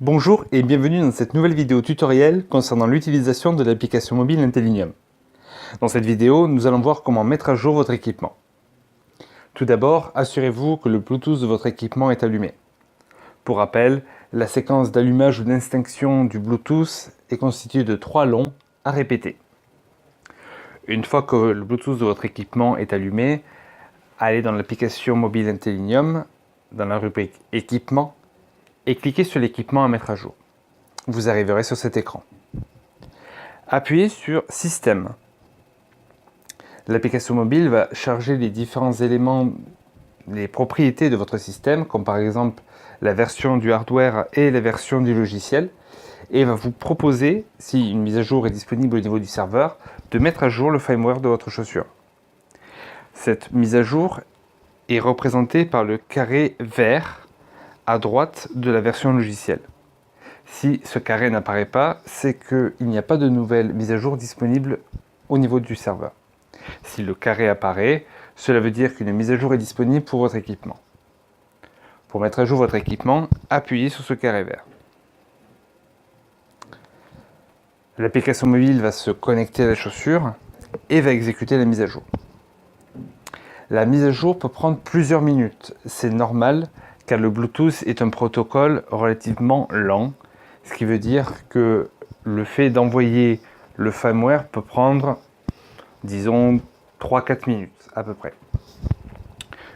Bonjour et bienvenue dans cette nouvelle vidéo tutoriel concernant l'utilisation de l'application mobile Intellineum. Dans cette vidéo, nous allons voir comment mettre à jour votre équipement. Tout d'abord, assurez-vous que le Bluetooth de votre équipement est allumé. Pour rappel, la séquence d'allumage ou d'extinction du Bluetooth est constituée de 3 longs à répéter. Une fois que le Bluetooth de votre équipement est allumé, allez dans l'application mobile Intellineum, dans la rubrique Équipement, et cliquez sur l'équipement à mettre à jour. Vous arriverez sur cet écran. Appuyez sur Système. L'application mobile va charger les différents éléments, les propriétés de votre système, comme par exemple la version du hardware et la version du logiciel, et va vous proposer, si une mise à jour est disponible au niveau du serveur, de mettre à jour le firmware de votre chaussure. Cette mise à jour est représentée par le carré vert à droite de la version logicielle. Si ce carré n'apparaît pas, c'est qu'il n'y a pas de nouvelle mise à jour disponible au niveau du serveur. Si le carré apparaît, cela veut dire qu'une mise à jour est disponible pour votre équipement. Pour mettre à jour votre équipement, appuyez sur ce carré vert. L'application mobile va se connecter à la chaussure et va exécuter la mise à jour. La mise à jour peut prendre plusieurs minutes, c'est normal car le Bluetooth est un protocole relativement lent, ce qui veut dire que le fait d'envoyer le firmware peut prendre, disons, 3-4 minutes à peu près.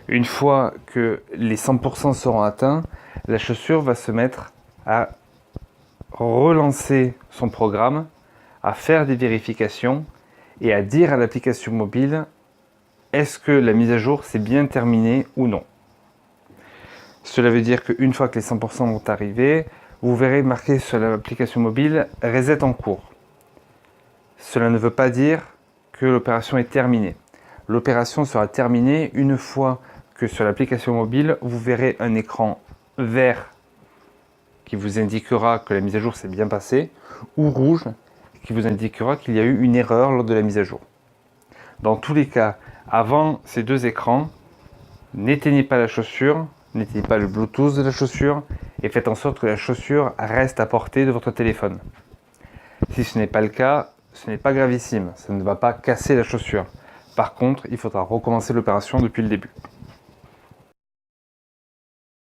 Une fois que les 100% seront atteints, la chaussure va se mettre à relancer son programme, à faire des vérifications et à dire à l'application mobile est-ce que la mise à jour s'est bien terminée ou non. Cela veut dire qu'une fois que les 100% vont arriver, vous verrez marqué sur l'application mobile « Reset en cours ». Cela ne veut pas dire que l'opération est terminée. L'opération sera terminée une fois que sur l'application mobile, vous verrez un écran vert qui vous indiquera que la mise à jour s'est bien passée, ou rouge qui vous indiquera qu'il y a eu une erreur lors de la mise à jour. Dans tous les cas, avant ces deux écrans, n'éteignez pas la chaussure, n'éteignez pas le Bluetooth de la chaussure et faites en sorte que la chaussure reste à portée de votre téléphone. Si ce n'est pas le cas, ce n'est pas gravissime, ça ne va pas casser la chaussure. Par contre, il faudra recommencer l'opération depuis le début.